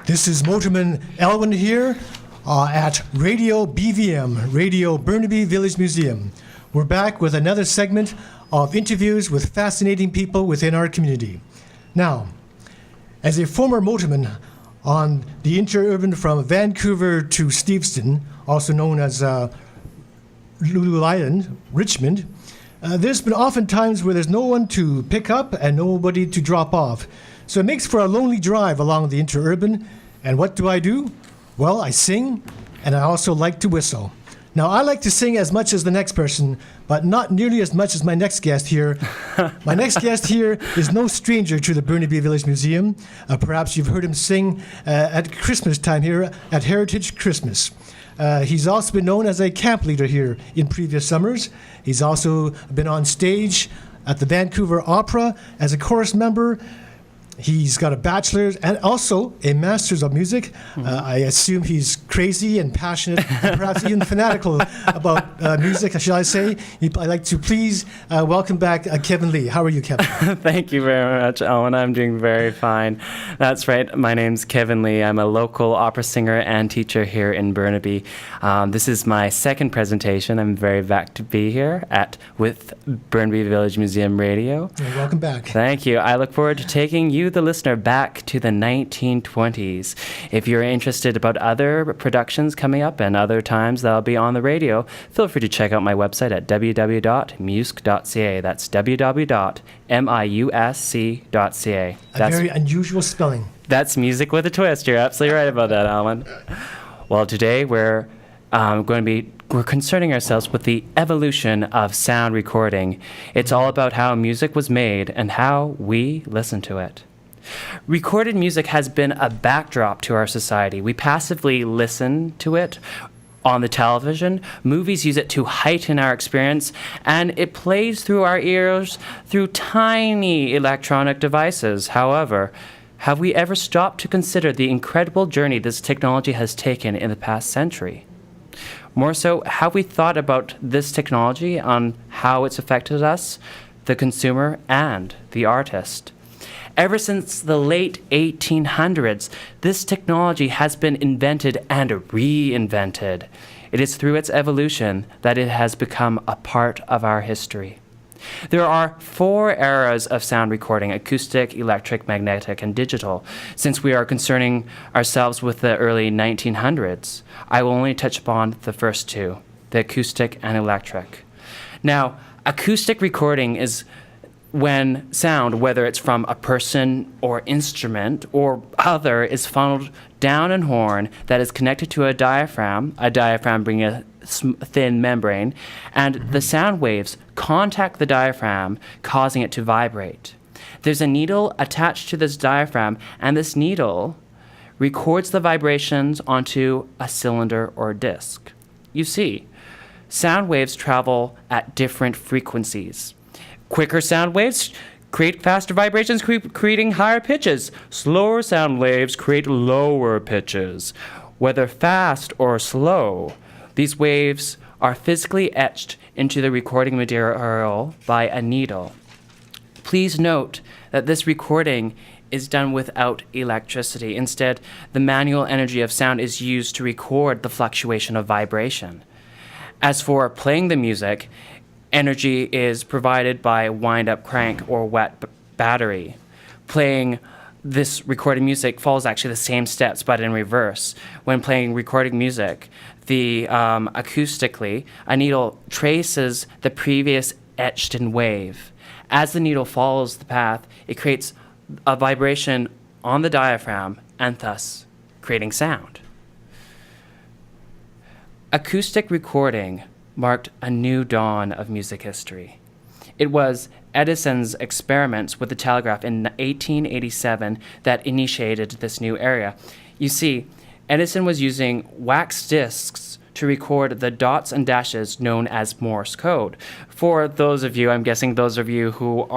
This is Motorman Elwin here at Radio BVM, Radio Burnaby Village Museum. We're back with another segment of interviews with fascinating people within our community. Now, as a former motorman on the interurban from Vancouver to Steveston, also known as Lulu Island, Richmond, there's been often times where there's no one to pick up and nobody to drop off. So it makes for a lonely drive along the interurban. And what do? Well, I sing, and I also like to whistle. Now, I like to sing as much as the next person, but not nearly as much as my next guest here. My next guest here is no stranger to the Burnaby Village Museum. Perhaps you've heard him sing at Christmas time here at Heritage Christmas. He's also been known as a camp leader here in previous summers. He's also been on stage at the Vancouver Opera as a chorus member. He's got a bachelor's and also a master's of music. I assume he's crazy and passionate, and perhaps even fanatical about music, shall I say. I'd like to please welcome back Kevin Lee. How are you, Kevin? Thank you very much, Owen. I'm doing very fine. That's right. My name's Kevin Lee. I'm a local opera singer and teacher here in Burnaby. This is my second presentation. I'm very back to be here with Burnaby Village Museum Radio. Welcome back. Thank you. I look forward to taking you, the listener, back to the 1920s. If you're interested about other productions coming up and other times that I'll be on the radio, feel free to check out my website at www.musc.ca. That's www.musc.ca. A very unusual spelling. That's music with a twist. You're absolutely right about that, Alan. Well, today we're concerning ourselves with the evolution of sound recording. It's all about how music was made and how we listen to it. Recorded music has been a backdrop to our society. We passively listen to it on the television. Movies use it to heighten our experience, and it plays through our ears through tiny electronic devices. However, have we ever stopped to consider the incredible journey this technology has taken in the past century? More so, have we thought about this technology on how it's affected us, the consumer, and the artist? Ever since the late 1800s, this technology has been invented and reinvented. It is through its evolution that it has become a part of our history. There are 4 eras of sound recording: acoustic, electric, magnetic, and digital. Since we are concerning ourselves with the early 1900s, I will only touch upon the first 2, the acoustic and electric. Now, acoustic recording is when sound, whether it's from a person or instrument or other, is funneled down a horn that is connected to a diaphragm being a thin membrane, and the sound waves contact the diaphragm, causing it to vibrate. There's a needle attached to this diaphragm, and this needle records the vibrations onto a cylinder or disc. You see, sound waves travel at different frequencies. Quicker sound waves create faster vibrations, creating higher pitches. Slower sound waves create lower pitches. Whether fast or slow, these waves are physically etched into the recording material by a needle. Please note that this recording is done without electricity. Instead, the manual energy of sound is used to record the fluctuation of vibration. As for playing the music, energy is provided by a wind-up crank or wet battery. Playing this recorded music follows actually the same steps, but in reverse. When playing recorded music, acoustically, a needle traces the previous etched-in wave. As the needle follows the path, it creates a vibration on the diaphragm and thus creating sound. Acoustic recording marked a new dawn of music history. It was Edison's experiments with the telegraph in 1887 that initiated this new era. You see, Edison was using wax discs to record the dots and dashes known as Morse code. For those of you, I'm guessing those of you who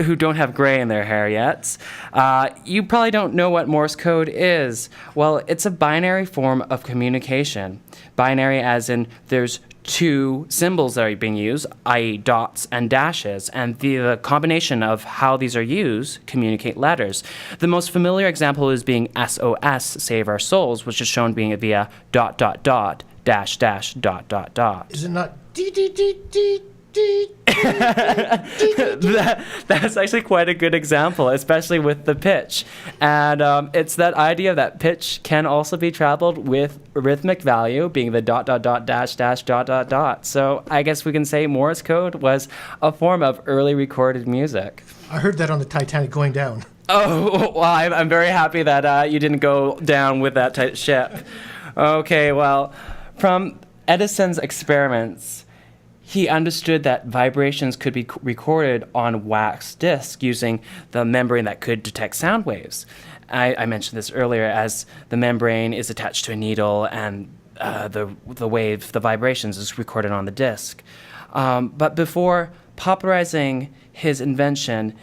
who don't have gray in their hair yet, you probably don't know what Morse code is. Well, it's a binary form of communication. Binary as in there's two symbols that are being used, i.e. dots and dashes, and the combination of how these are used communicate letters. The most familiar example is being SOS, Save Our Souls, which is shown being via ... dash dash ... Is it not dee dee dee dee dee? That's actually quite a good example, especially with the pitch. And it's that idea that pitch can also be traveled with rhythmic value, being the ... dash dash ... So I guess we can say Morse code was a form of early recorded music. I heard that on the Titanic going down. Oh, well, I'm very happy that you didn't go down with that tight ship. Okay, well, from Edison's experiments, he understood that vibrations could be recorded on wax disc using the membrane that could detect sound waves. I mentioned this earlier, as the membrane is attached to a needle and the vibrations is recorded on the disc. But before popularizing his invention,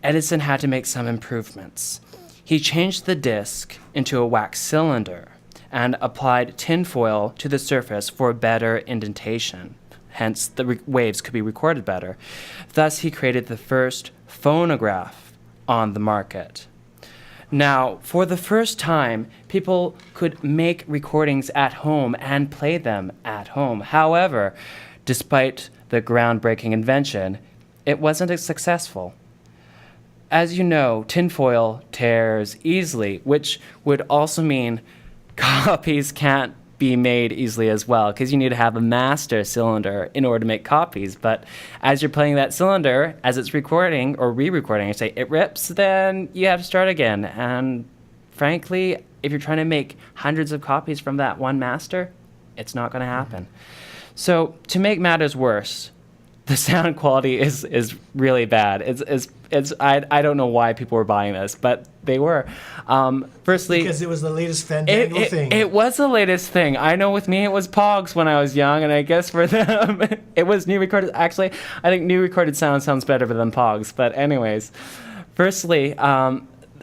Edison had to make some improvements. He changed the disc into a wax cylinder and applied tinfoil to the surface for better indentation. Hence, the waves could be recorded better. Thus, he created the first phonograph on the market. Now, for the first time, people could make recordings at home and play them at home. However, despite the groundbreaking invention, it wasn't as successful. As you know, tinfoil tears easily, which would also mean copies can't be made easily as well, because you need to have a master cylinder in order to make copies. But as you're playing that cylinder, as it's recording or re-recording, you say it rips, then you have to start again. And frankly, if you're trying to make hundreds of copies from that one master, it's not going to happen. So to make matters worse, the sound quality is really bad. I don't know why people were buying this, but they were. Firstly, because it was the latest fandangle thing. It was the latest thing. I know with me it was Pogs when I was young, and I guess for them it was new recorded. Actually, I think new recorded sounds better than Pogs. But anyways, firstly,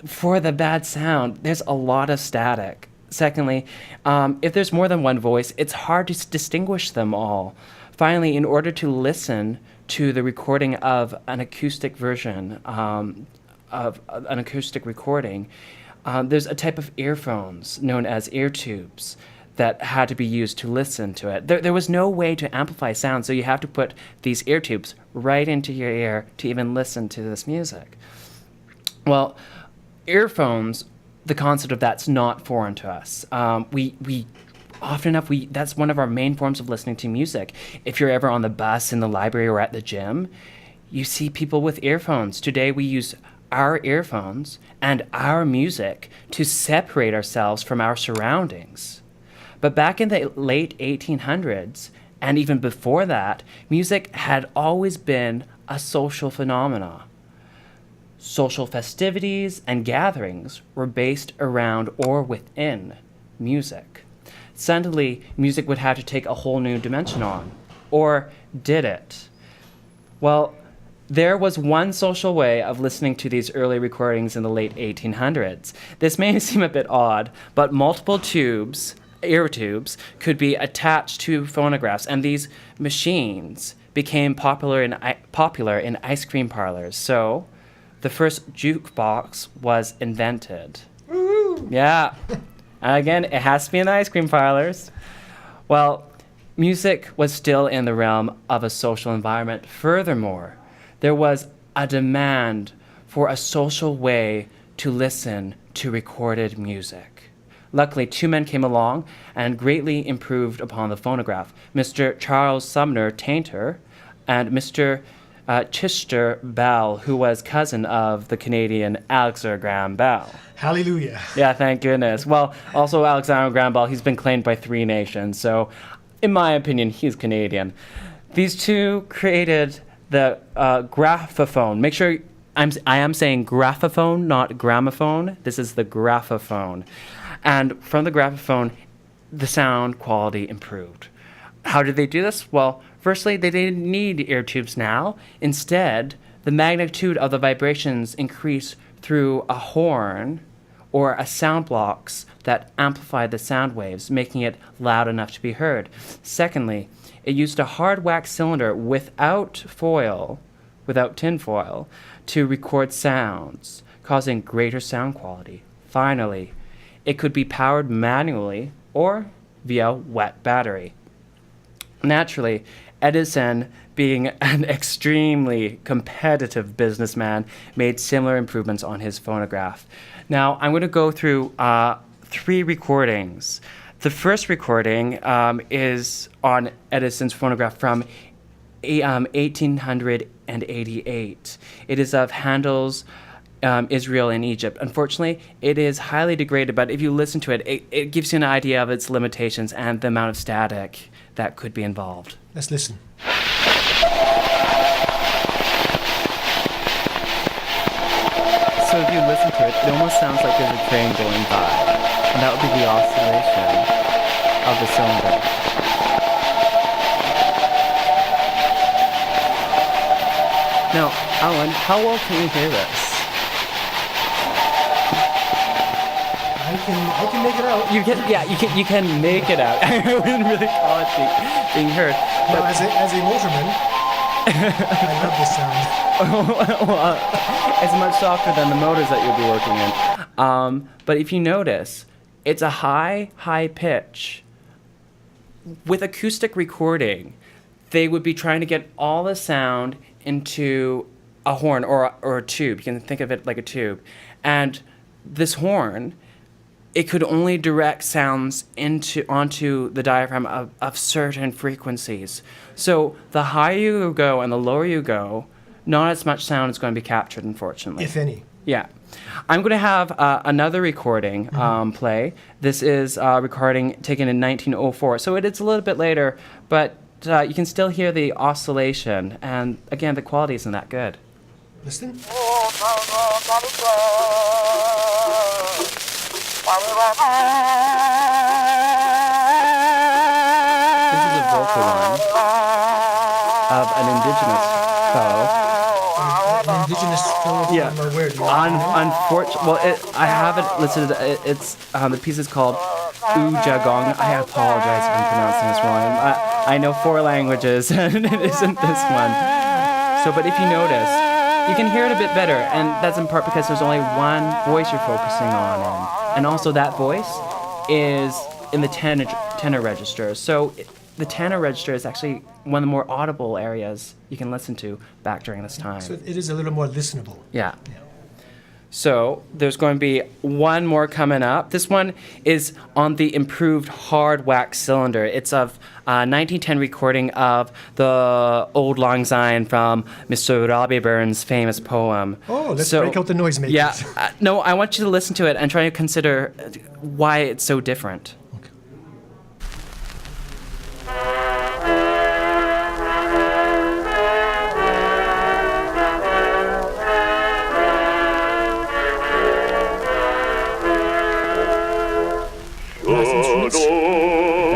for the bad sound, there's a lot of static. Secondly, if there's more than one voice, it's hard to distinguish them all. Finally, in order to listen to the recording of an acoustic version of an acoustic recording, there's a type of earphones known as ear tubes that had to be used to listen to it. There was no way to amplify sound, so you have to put these ear tubes right into your ear to even listen to this music. Well, earphones, the concept of that's not foreign to us. Often enough, that's one of our main forms of listening to music. If you're ever on the bus, in the library, or at the gym, you see people with earphones. Today, we use our earphones and our music to separate ourselves from our surroundings. But back in the late 1800s, and even before that, music had always been a social phenomenon. Social festivities and gatherings were based around or within music. Suddenly, music would have to take a whole new dimension on. Or did it? Well, there was one social way of listening to these early recordings in the late 1800s. This may seem a bit odd, but multiple ear tubes, could be attached to phonographs, and these machines became popular in ice cream parlors. So, the first jukebox was invented. Woo! Yeah. Again, it has to be in the ice cream parlors. Well, music was still in the realm of a social environment. Furthermore, there was a demand for a social way to listen to recorded music. Luckily, two men came along and greatly improved upon the phonograph, Mr. Charles Sumner Tainter and Mr. Chester Bell, who was cousin of the Canadian Alexander Graham Bell. Hallelujah. Yeah, thank goodness. Well, also Alexander Graham Bell, he's been claimed by 3 nations, so in my opinion, he's Canadian. These two created the graphophone. Make sure I am saying graphophone, not gramophone. This is the graphophone. And from the graphophone, the sound quality improved. How did they do this? Well, firstly, they didn't need ear tubes now. Instead, the magnitude of the vibrations increased through a horn or a sound box that amplified the sound waves, making it loud enough to be heard. Secondly, It used a hard wax cylinder without tin foil, to record sounds, causing greater sound quality. Finally, it could be powered manually or via wet battery. Naturally, Edison, being an extremely competitive businessman, made similar improvements on his phonograph. Now, I'm going to go through 3 recordings. The first recording is on Edison's phonograph from 1888. It is of Handel's Israel in Egypt. Unfortunately, it is highly degraded, but if you listen to it, it gives you an idea of its limitations and the amount of static that could be involved. Let's listen. So if you listen to it, it almost sounds like there's a train going by, and that would be the oscillation of the cylinder. Now, Alan, how well can you hear this? I can make it out. You can make it out. I wouldn't really call it being heard. Well, as a motorman, I love this sound. Well, it's much softer than the motors that you'll be working in. But if you notice, it's a high pitch. With acoustic recording, they would be trying to get all the sound into a horn or a tube. You can think of it like a tube. And this horn, it could only direct sounds onto the diaphragm of certain frequencies. So the higher you go and the lower you go, not as much sound is going to be captured, unfortunately. If any. Yeah. I'm going to have another recording play. This is a recording taken in 1904. So it's a little bit later, but you can still hear the oscillation. And again, the quality isn't that good. Listen. This is a vocal one of an indigenous fellow. An indigenous fellow from where? Unfortunately, well, I have it listed. It's the piece is called Ujagong. I apologize if I'm pronouncing this wrong. I know 4 languages, and it isn't this one. So, but if you notice, you can hear it a bit better, and that's in part because there's only one voice you're focusing on, and also that voice is in the tenor register. So the tenor register is actually one of the more audible areas you can listen to back during this time. So it is a little more listenable. Yeah. So there's going to be one more coming up. This one is on the improved hard wax cylinder. It's of 1910 recording of the Old Lang Syne from Mr. Robbie Burns' famous poem. Oh, let's break out the noisemakers. Yeah. No, I want you to listen to it and try to consider why it's so different. Okay.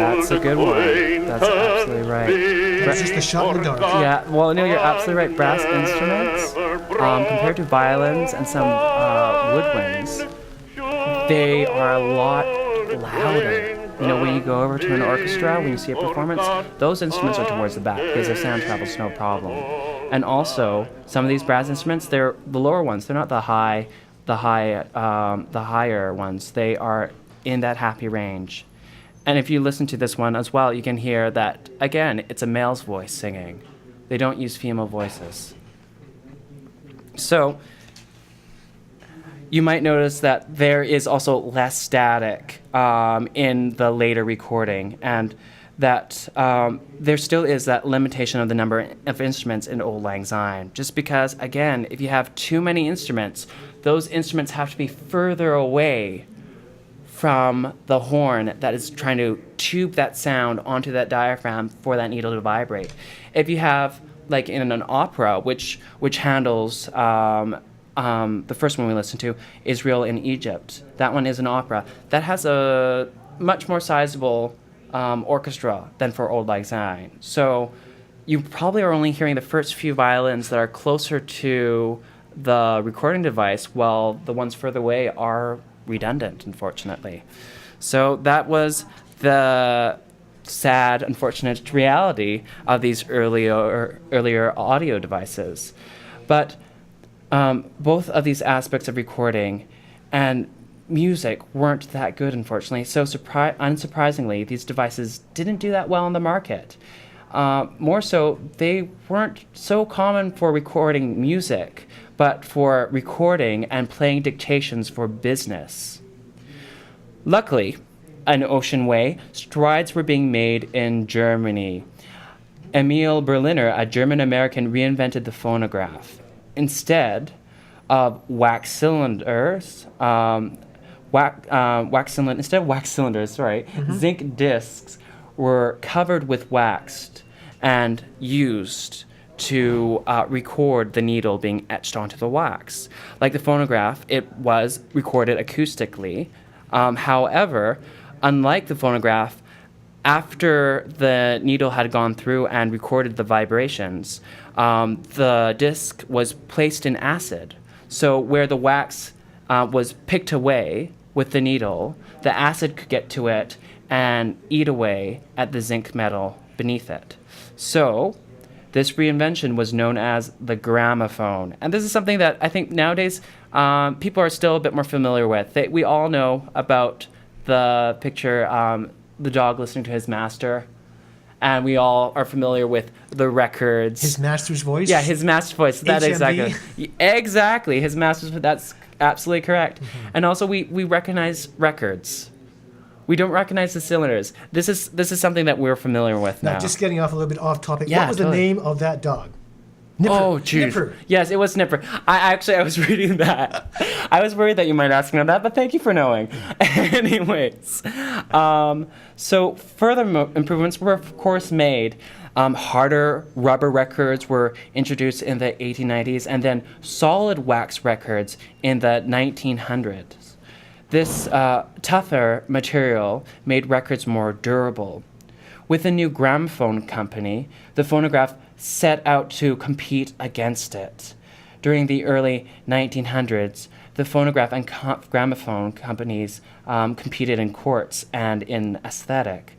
That's a good one. That's absolutely right. It's just a shot in the dark. Yeah, well, no, you're absolutely right. Brass instruments, compared to violins and some woodwinds, they are a lot louder. You know, when you go over to an orchestra, when you see a performance, those instruments are towards the back because their sound travels no problem. And also, some of these brass instruments, they're the lower ones. They're not the higher ones. They are in that happy range. And if you listen to this one as well, you can hear that, again, it's a male's voice singing. They don't use female voices. So you might notice that there is also less static in the later recording, and that there still is that limitation of the number of instruments in Old Lang Syne. Just because, again, if you have too many instruments, those instruments have to be further away from the horn that is trying to tube that sound onto that diaphragm for that needle to vibrate. If you have, like in an opera, which handles the first one we listened to, Israel in Egypt, that one is an opera. That has a much more sizable orchestra than for Old Lang Syne. So you probably are only hearing the first few violins that are closer to the recording device, while the ones further away are redundant, unfortunately. So that was the sad, unfortunate reality of these earlier audio devices. But both of these aspects of recording and music weren't that good, unfortunately. So unsurprisingly, these devices didn't do that well on the market. More so, they weren't so common for recording music, but for recording and playing dictations for business. Luckily, an ocean way, strides were being made in Germany. Emil Berliner, a German-American, reinvented the phonograph. Instead of wax cylinders, zinc discs were covered with wax and used to record the needle being etched onto the wax. Like the phonograph, it was recorded acoustically. However, unlike the phonograph, after the needle had gone through and recorded the vibrations, the disc was placed in acid. So where the wax was picked away with the needle, the acid could get to it and eat away at the zinc metal beneath it. So this reinvention was known as the gramophone. And this is something that I think nowadays people are still a bit more familiar with. We all know about the picture, the dog listening to his master. And we all are familiar with the records. His master's voice? Yeah, his master's voice. That HMV? Exactly. His master's voice. That's absolutely correct. Mm-hmm. And also we recognize records. We don't recognize the cylinders. This is something that we're familiar with now. Just getting off a little bit off topic. Yeah, what was totally. the name of that dog? Nipper. Oh, geez. Nipper. Yes, it was Nipper. I was reading that. I was worried that you might ask me on that, but thank you for knowing. Anyways, so further improvements were, of course, made. Harder rubber records were introduced in the 1890s, and then solid wax records in the 1900s. This tougher material made records more durable. With the new gramophone company, the phonograph set out to compete against it. During the early 1900s, the phonograph and gramophone companies competed in courts and in aesthetic.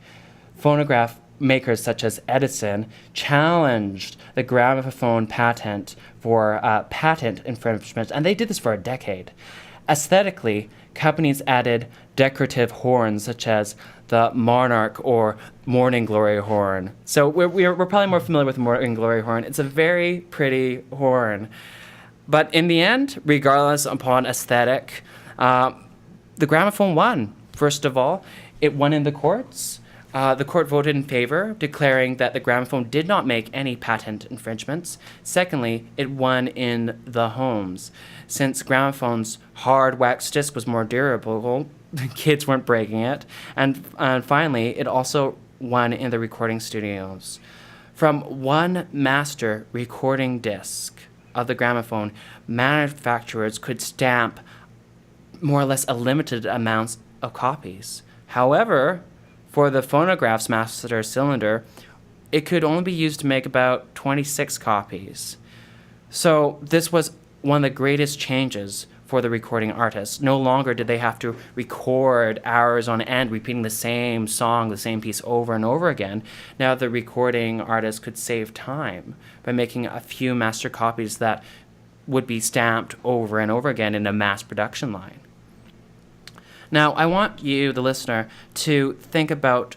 Phonograph makers such as Edison challenged the gramophone patent for patent infringement, and they did this for a decade. Aesthetically, companies added decorative horns such as the Monarch or Morning Glory horn. So we're probably more familiar with the Morning Glory horn. It's a very pretty horn. But in the end, regardless upon aesthetic, the gramophone won. First of all, it won in the courts. The court voted in favor, declaring that the gramophone did not make any patent infringements. Secondly, it won in the homes. Since gramophone's hard wax disc was more durable, the kids weren't breaking it. And finally, it also won in the recording studios. From one master recording disc of the gramophone, manufacturers could stamp more or less a limited amount of copies. However, for the phonograph's master cylinder, it could only be used to make about 26 copies. So this was one of the greatest changes for the recording artists. No longer did they have to record hours on end, repeating the same song, the same piece over and over again. Now the recording artist could save time by making a few master copies that would be stamped over and over again in a mass production line. Now, I want you, the listener, to think about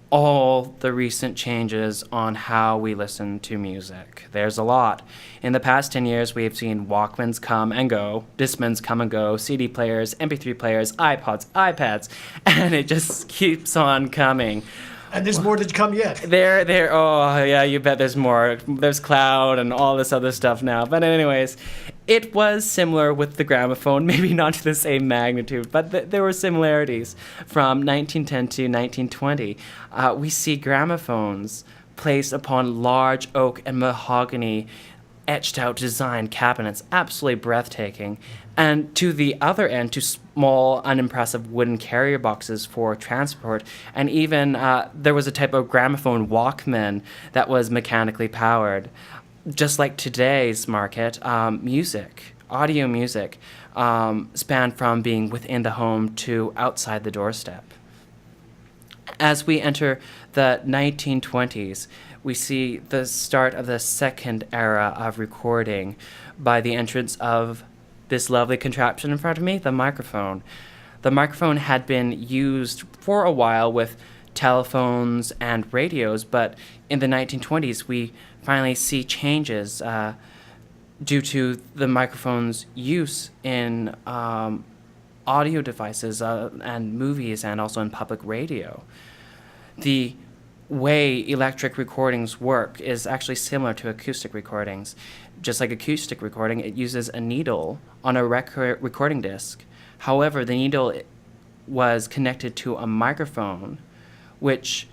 all the recent changes on how we listen to music. There's a lot. In the past 10 years, we have seen Walkmans come and go, Discmans come and go, CD players, MP3 players, iPods, iPads, and it just keeps on coming. And there's more to come yet. Oh, yeah, you bet there's more. There's cloud and all this other stuff now. But anyways, it was similar with the gramophone, maybe not to the same magnitude, but there were similarities. From 1910 to 1920, we see gramophones placed upon large oak and mahogany etched-out design cabinets, absolutely breathtaking. And to the other end, to small, unimpressive wooden carrier boxes for transport. And even there was a type of gramophone Walkman that was mechanically powered. Just like today's market, music, audio music, spanned from being within the home to outside the doorstep. As we enter the 1920s, we see the start of the second era of recording by the entrance of this lovely contraption in front of me, the microphone. The microphone had been used for a while with telephones and radios, but in the 1920s, we finally see changes due to the microphone's use in audio devices and movies and also in public radio. The way electric recordings work is actually similar to acoustic recordings. Just like acoustic recording, it uses a needle on a recording disc. However, the needle was connected to a microphone, which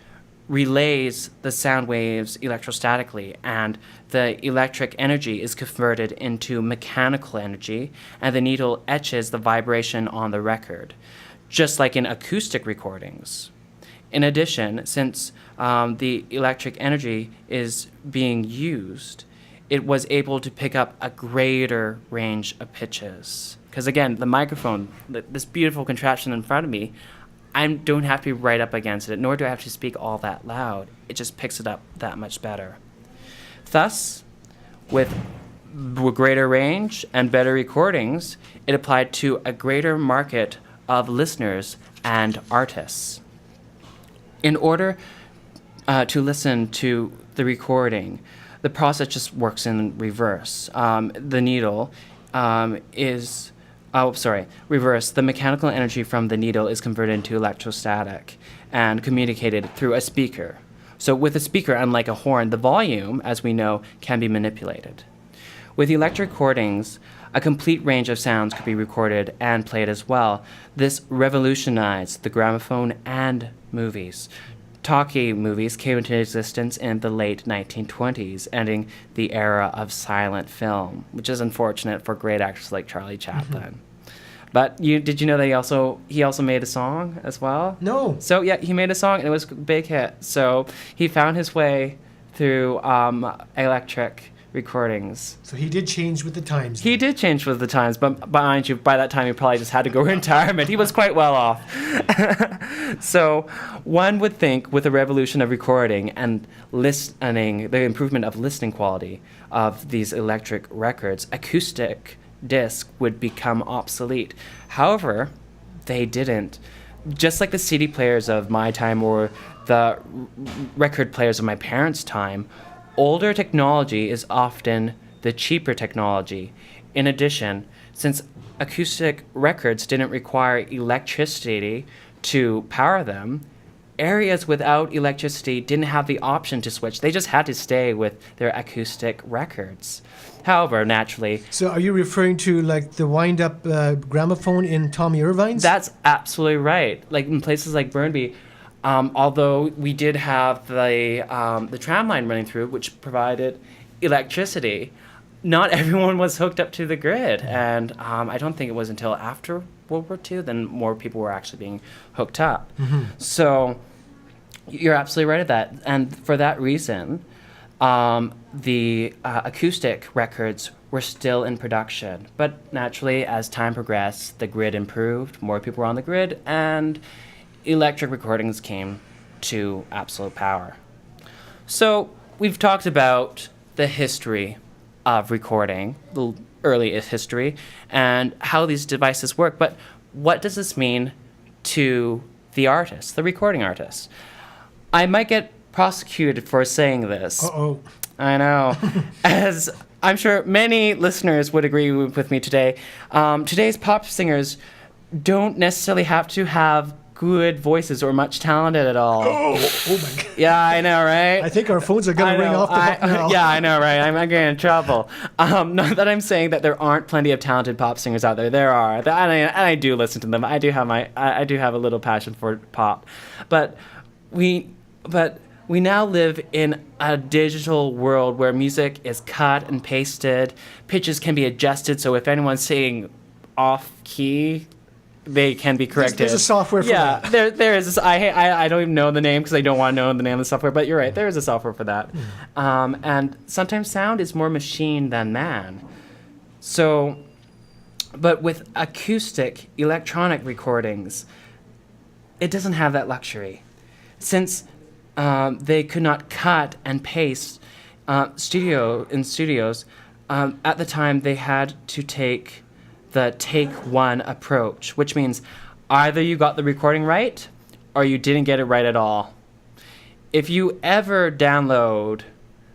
relays the sound waves electrostatically, and the electric energy is converted into mechanical energy, and the needle etches the vibration on the record, just like in acoustic recordings. In addition, since the electric energy is being used, it was able to pick up a greater range of pitches. Because again, the microphone, this beautiful contraption in front of me, I don't have to be right up against it, nor do I have to speak all that loud. It just picks it up that much better. Thus, with greater range and better recordings, it applied to a greater market of listeners and artists. In order to listen to the recording, the process just works in reverse. The needle reverse. The mechanical energy from the needle is converted into electrostatic and communicated through a speaker. So with a speaker, unlike a horn, the volume, as we know, can be manipulated. With electric recordings, a complete range of sounds could be recorded and played as well. This revolutionized the gramophone and movies. Talkie movies came into existence in the late 1920s, ending the era of silent film, which is unfortunate for great actors like Charlie Chaplin. But did you know that he also made a song as well? No. So yeah, he made a song and it was a big hit. So he found his way through electric recordings. So he did change with the times. He did change with the times, but mind you, by that time he probably just had to go into retirement. He was quite well off. So one would think with the revolution of recording and listening, the improvement of listening quality of these electric records, acoustic disc would become obsolete. However, they didn't. Just like the CD players of my time or the record players of my parents' time, older technology is often the cheaper technology. In addition, since acoustic records didn't require electricity to power them, areas without electricity didn't have the option to switch. They just had to stay with their acoustic records. However, naturally... So are you referring to like the wind-up gramophone in Tommy Irvine's? That's absolutely right. Like in places like Burnaby, although we did have the tram line running through, which provided electricity, not everyone was hooked up to the grid. And I don't think it was until after World War II then more people were actually being hooked up. Mm-hmm. So you're absolutely right at that. And for that reason, the acoustic records were still in production. But naturally, as time progressed, the grid improved, more people were on the grid, and electric recordings came to absolute power. So we've talked about the history of recording, the early history, and how these devices work. But what does this mean to the artist, the recording artist? I might get prosecuted for saying this. Uh-oh. I know. As I'm sure many listeners would agree with me today, today's pop singers don't necessarily have to have good voices or much talented at all. Oh my God. Yeah, I know, right? I think our phones are going to ring off the hook now. Yeah, I know, right? I'm getting in trouble. Not that I'm saying that there aren't plenty of talented pop singers out there. There are. And I do listen to them. I do have a little passion for pop. But we now live in a digital world where music is cut and pasted. Pitches can be adjusted, so if anyone's singing off key, they can be corrected. There's a software for that. Yeah, there is. I don't even know the name because I don't want to know the name of the software, but you're right, there is a software for that. And sometimes sound is more machine than man. So, but with acoustic, electronic recordings, it doesn't have that luxury. since they could not cut and paste studios, at the time they had to take the take one approach, which means either you got the recording right or you didn't get it right at all. If you ever download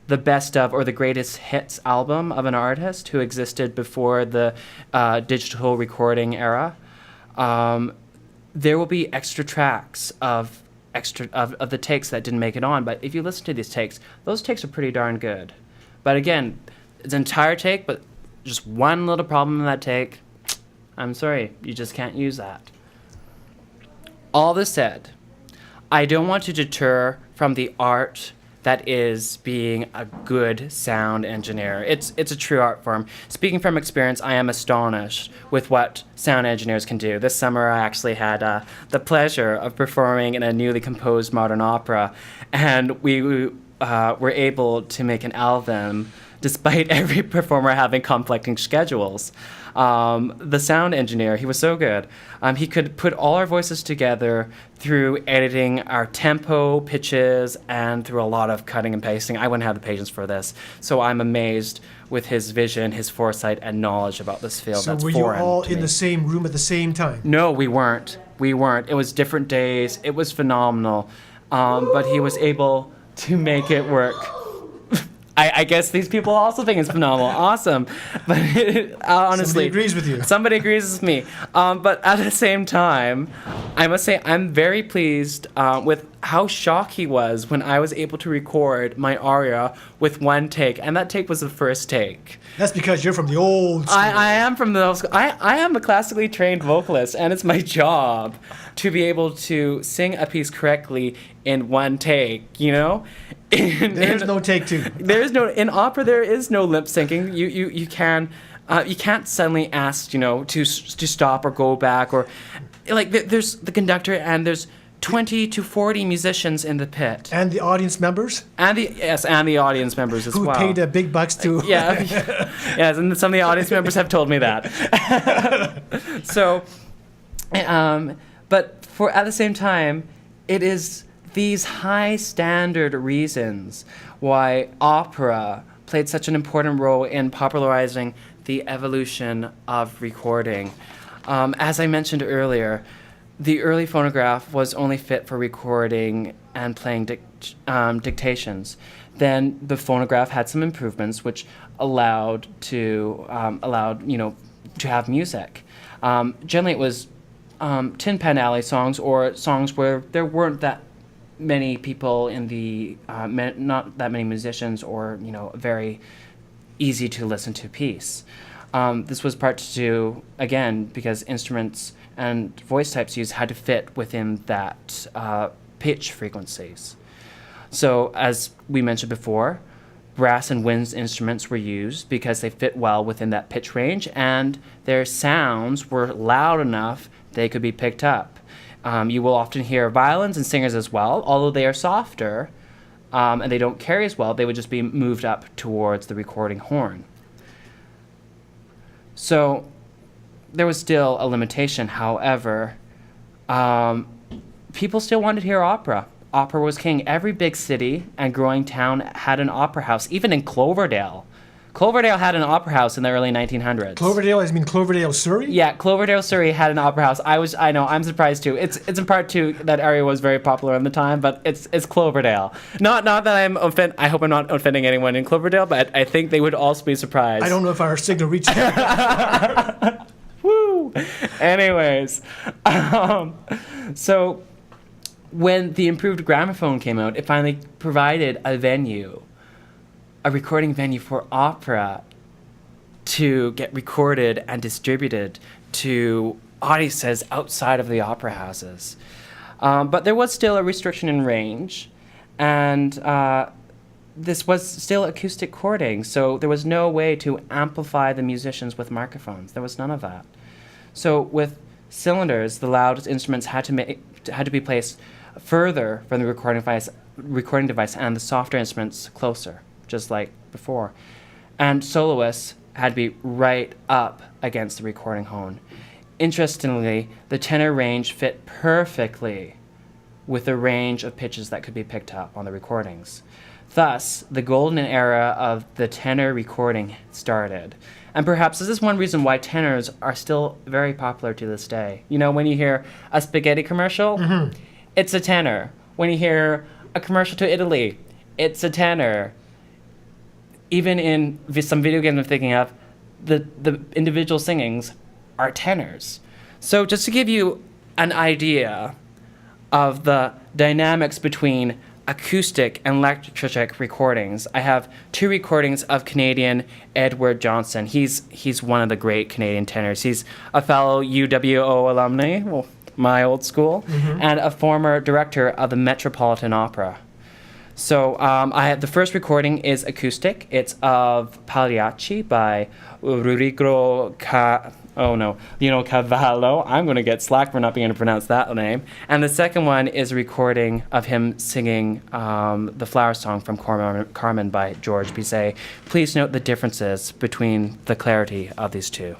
the best of or the greatest hits album of an artist who existed before the digital recording era, there will be extra tracks of the takes that didn't make it on. But if you listen to these takes, those takes are pretty darn good. But again, it's an entire take, but just one little problem in that take. I'm sorry, you just can't use that. All this said, I don't want to deter from the art that is being a good sound engineer. It's a true art form. Speaking from experience, I am astonished with what sound engineers can do. This summer, I actually had the pleasure of performing in a newly composed modern opera, and we were able to make an album despite every performer having conflicting schedules. The sound engineer, he was so good. He could put all our voices together through editing our tempo, pitches, and through a lot of cutting and pasting. I wouldn't have the patience for this. So I'm amazed with his vision, his foresight, and knowledge about this field. So That's were you foreign all to in me. the same room at the same time? No, we weren't. It was different days. It was phenomenal. But he was able to make it work. I guess these people also think it's phenomenal. Awesome. But honestly, Somebody agrees with you. Somebody agrees with me. But at the same time, I must say I'm very pleased with how shocked he was when I was able to record my aria with one take. And that take was the first take. That's because you're from the old school. I am from the old school. I am a classically trained vocalist, and it's my job to be able to sing a piece correctly in one take, you know? There's no take two. In opera there is no lip syncing. You can't suddenly ask, to stop or go back, or like there's the conductor and there's 20 to 40 musicians in the pit. And the audience members? And the audience members as Who well. paid big bucks to... Yes, and some of the audience members have told me that. So, but at the same time, it is these high standard reasons why opera played such an important role in popularizing the evolution of recording. As I mentioned earlier, the early phonograph was only fit for recording and playing dictations. Then the phonograph had some improvements, which allowed to have music. Generally, it was Tin Pan Alley songs or songs where there weren't that many people in the not that many musicians, or a very easy to listen to piece. This was part to do, again, because instruments and voice types used had to fit within that pitch frequencies. So as we mentioned before, brass and wind instruments were used because they fit well within that pitch range, and their sounds were loud enough they could be picked up. You will often hear violins and singers as well, although they are softer and they don't carry as well. They would just be moved up towards the recording horn. So there was still a limitation. However, people still wanted to hear opera. Opera was king. Every big city and growing town had an opera house, even in Cloverdale. Cloverdale had an opera house in the early 1900s. Cloverdale, I mean Cloverdale, Surrey? Yeah, Cloverdale, Surrey had an opera house. I know, I'm surprised too. It's in part too, that area was very popular in the time, but it's Cloverdale. Not that I hope I'm not offending anyone in Cloverdale, but I think they would also be surprised. I don't know if our signal reached there. Woo! Anyways, so when the improved gramophone came out, it finally provided a recording venue for opera to get recorded and distributed to audiences outside of the opera houses. But there was still a restriction in range, and this was still acoustic chording, so there was no way to amplify the musicians with microphones. There was none of that. So with cylinders, the loudest instruments had to be placed further from the recording device, and the softer instruments closer, just like before. And soloists had to be right up against the recording horn. Interestingly, the tenor range fit perfectly with a range of pitches that could be picked up on the recordings. Thus, the golden era of the tenor recording started. And perhaps this is one reason why tenors are still very popular to this day. You know, when you hear a spaghetti commercial, it's a tenor. When you hear a commercial to Italy, it's a tenor. Even in some video games I'm thinking of, the individual singings are tenors. So just to give you an idea of the dynamics between acoustic and electric recordings, I have 2 recordings of Canadian Edward Johnson. He's one of the great Canadian tenors. He's a fellow UWO alumni, well, my old school, and a former director of the Metropolitan Opera. So the first recording is acoustic. It's of Pagliacci by Rurigo Cavallo. I'm going to get slack for not being able to pronounce that name. And the second one is a recording of him singing the Flower Song from Carmen by George Bizet. Please note the differences between the clarity of these two.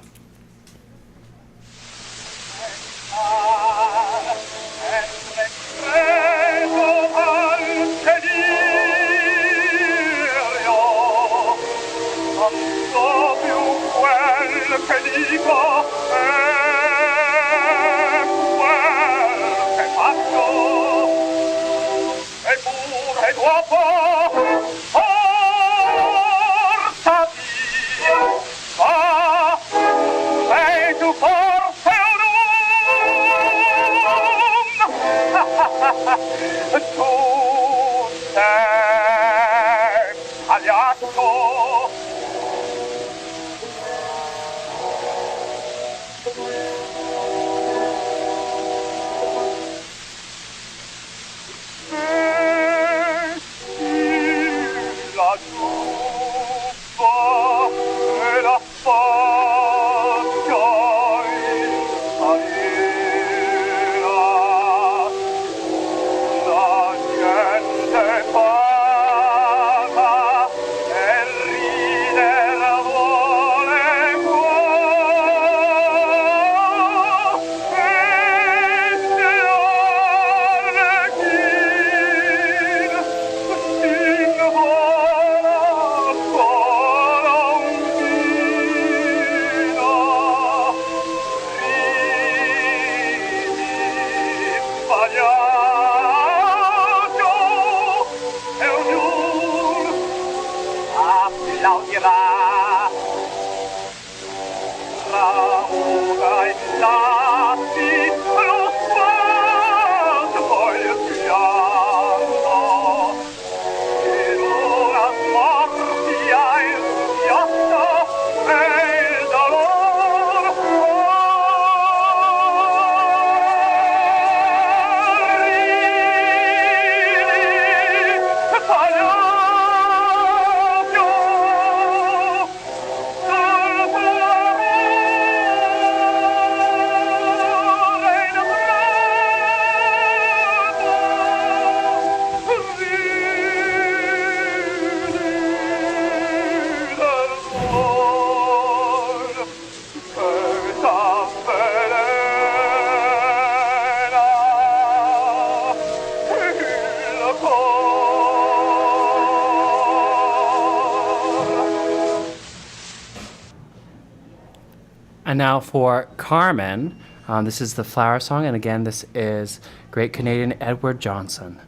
And now for Carmen, this is the Flower Song, and again, this is great Canadian Edward Johnson.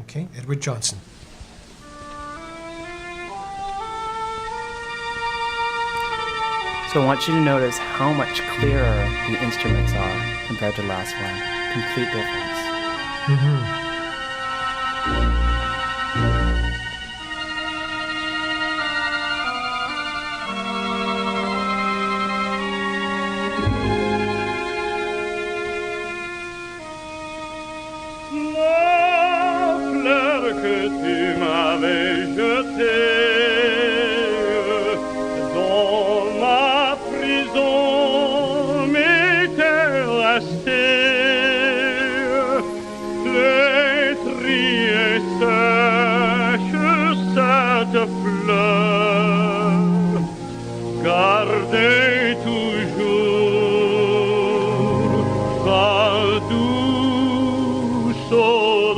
Okay, Edward Johnson. So I want you to notice how much clearer the instruments are compared to the last one. Complete difference. So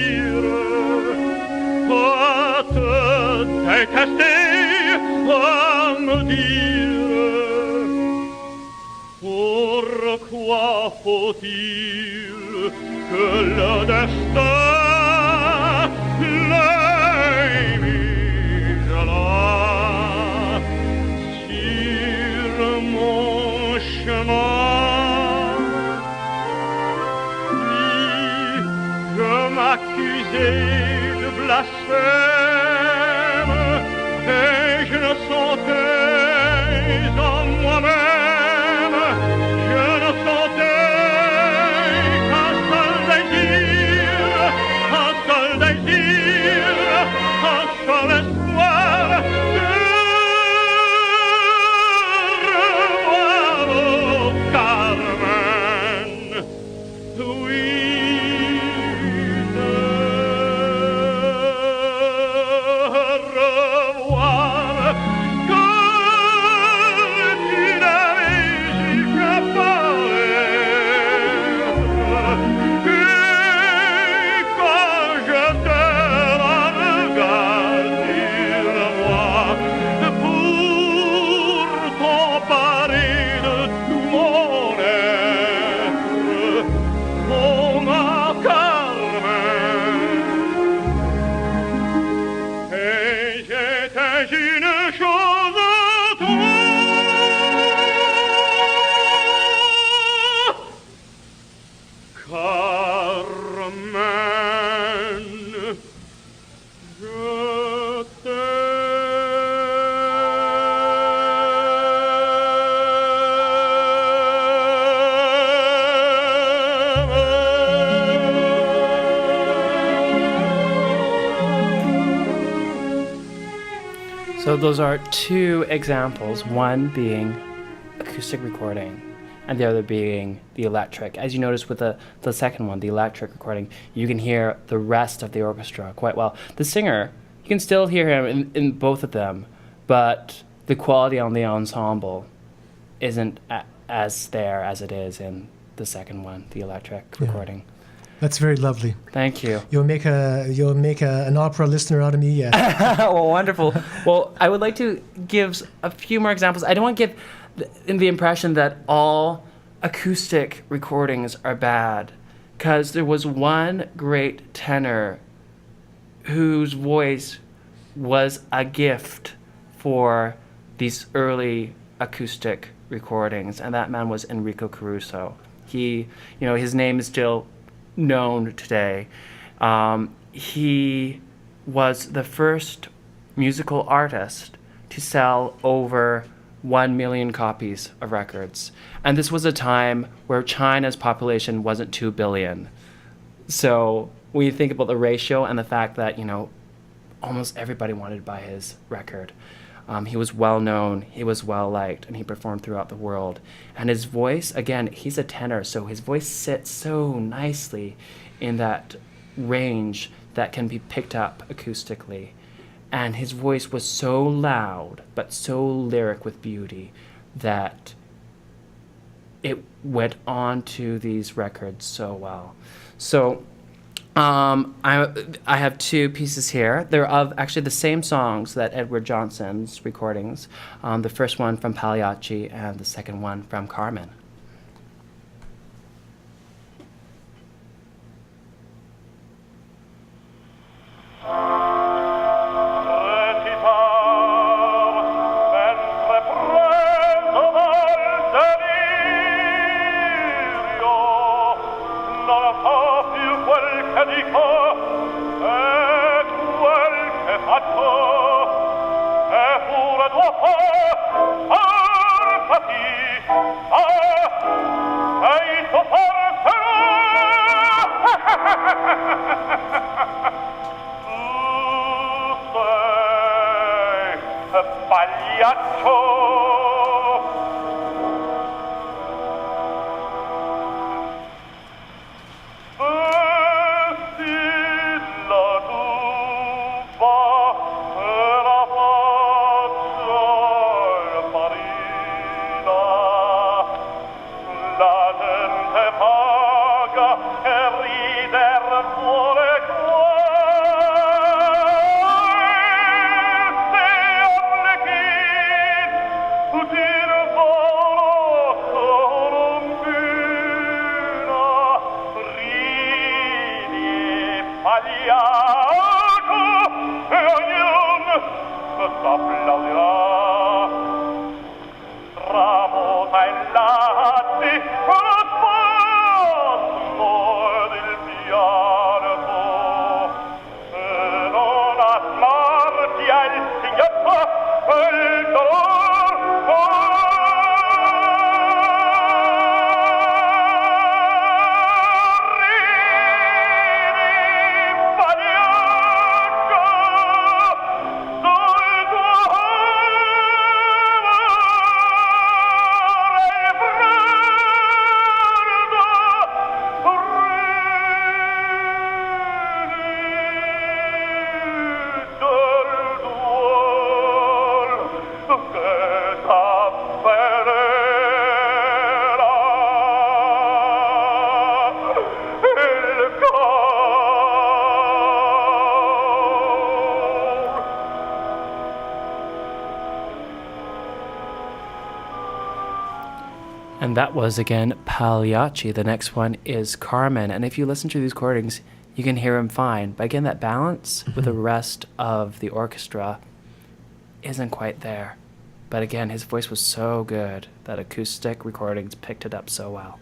dire, toi te détester à me dire, pourquoi faut-il que le destin l'ait mis là sur mon chemin? Je m'accusais de blasphème et je ne sentais en moi-même, je ne sentais qu'un seul désir, un seul désir, un seul espoir de revoir au Carmen. Oui. So those are two examples, one being acoustic recording and the other being the electric. As you notice with the second one, the electric recording, you can hear the rest of the orchestra quite well. The singer, you can still hear him in both of them, but the quality on the ensemble isn't as there as it is in the second one, the electric recording. That's very lovely. Thank you. You'll make an opera listener out of me yet. Well, wonderful. Well, I would like to give a few more examples. I don't want to give the impression that all acoustic recordings are bad, because there was one great tenor whose voice was a gift for these early acoustic recordings, and that man was Enrico Caruso. He, his name is still known today. He was the first musical artist to sell over 1 million copies of records. And this was a time where China's population wasn't 2 billion. So when you think about the ratio and the fact that, almost everybody wanted to buy his record. He was well known, he was well liked, and he performed throughout the world. And his voice, again, he's a tenor, so his voice sits so nicely in that range that can be picked up acoustically. And his voice was so loud, but so lyric with beauty, that it went on to these records so well. So I have two pieces here. They're of actually the same songs that Edward Johnson's recordings. The first one from Pagliacci and the second one from Carmen. La gente paga e rider vuole e ognuno s'applaudirà. Tramonta il latte con lo spasmo del pianto e non asmarti al singhiozzo e il dolor And that was, again, Pagliacci. The next one is Carmen. And if you listen to these recordings, you can hear him fine. But again, that balance with the rest of the orchestra isn't quite there. But again, his voice was so good that acoustic recordings picked it up so well.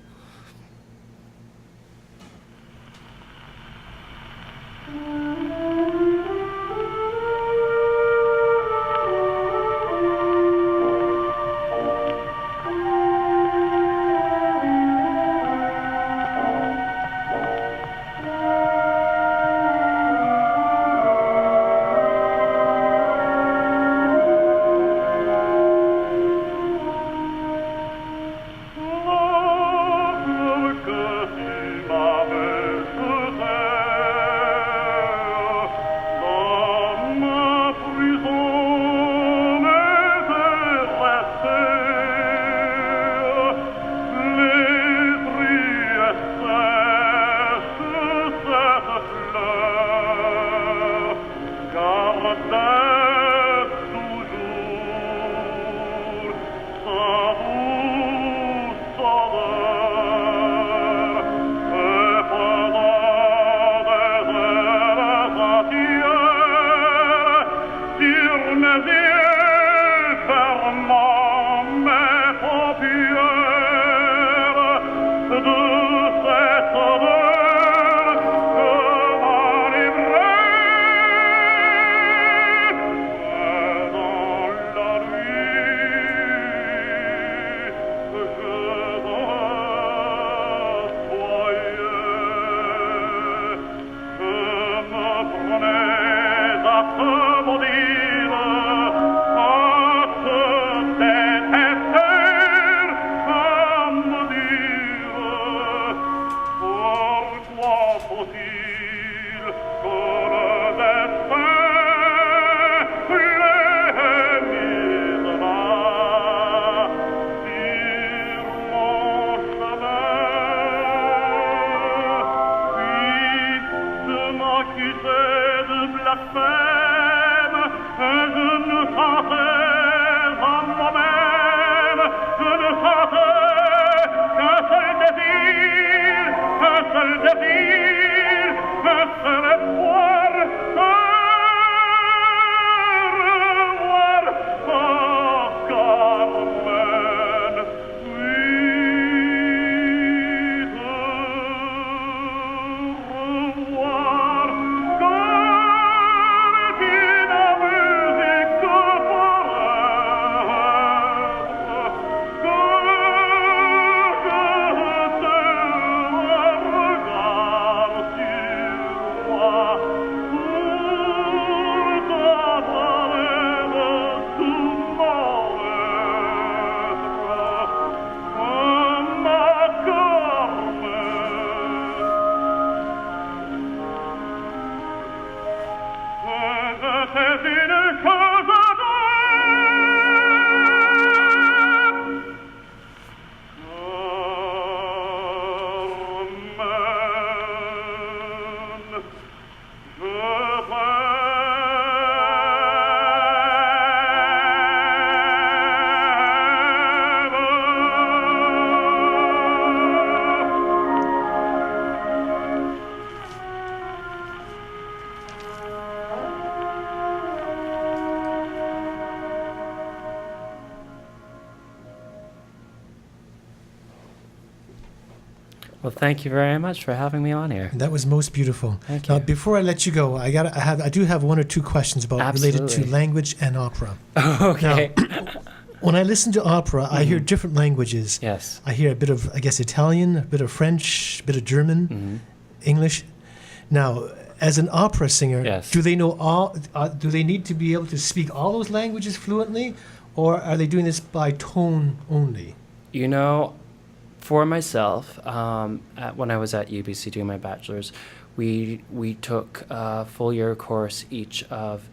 Well, thank you very much for having me on here. That was most beautiful. Thank Now, you. before I let you go, I do have one or two questions related to Absolutely. language and opera. Okay. When I listen to opera, I hear different languages. Yes. I hear a bit of, I guess, Italian, a bit of French, a bit of German, English. Now, as an opera singer, Yes. do they know all? Do they need to be able to speak all those languages fluently, or are they doing this by tone only? You know, for myself, when I was at UBC doing my bachelor's, we took a full year course each of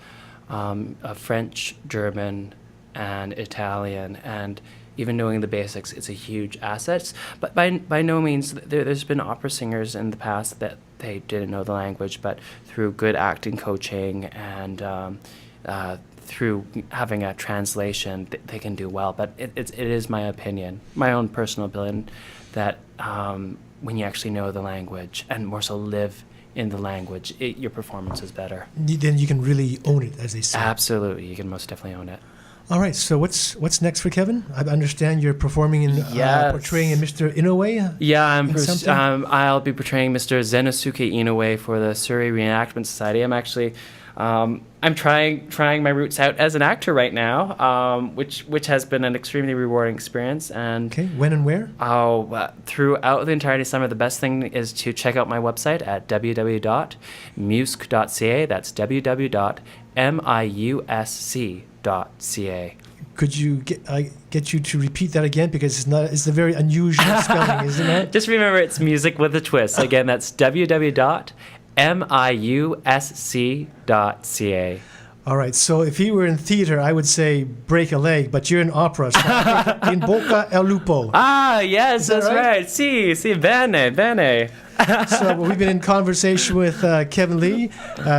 French, German, and Italian, and even knowing the basics is a huge asset. But by no means, there's been opera singers in the past that they didn't know the language, but through good acting coaching and through having a translation, they can do well. But it is my opinion, my own personal opinion, that when you actually know the language and more so live in the language, your performance is better. Then you can really own it, as they say. Absolutely, you can most definitely own it. All right. So what's next for Kevin? I understand you're performing in Yes. portraying in Mr. Inoue. Yeah, something? I'll be portraying Mr. Zenosuke Inoue for the Surrey Reenactment Society. I'm actually, I'm trying my roots out as an actor right now, which has been an extremely rewarding experience. And Okay. When and where? throughout the entirety of summer, the best thing is to check out my website at www.musc.ca. That's www.miusc.ca. Could you get you to repeat that again, because it's a very unusual spelling, isn't it? Just remember, it's music with a twist. Again, that's www.miusc.ca. All right. So if he were in theater, I would say break a leg, but you're in opera. So in Bocca el Lupo. Ah, yes, that that's right? right. Si, bene. So we've been in conversation with Kevin Lee,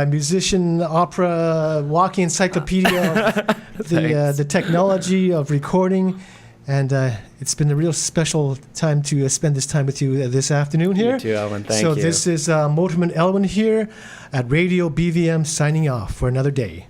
musician, opera, walking encyclopedia of the technology of recording. And it's been a real special time to spend this time with you this afternoon here. You too, Elwin. Thank so you. this is Motorman Elwin here at Radio BVM signing off for another day.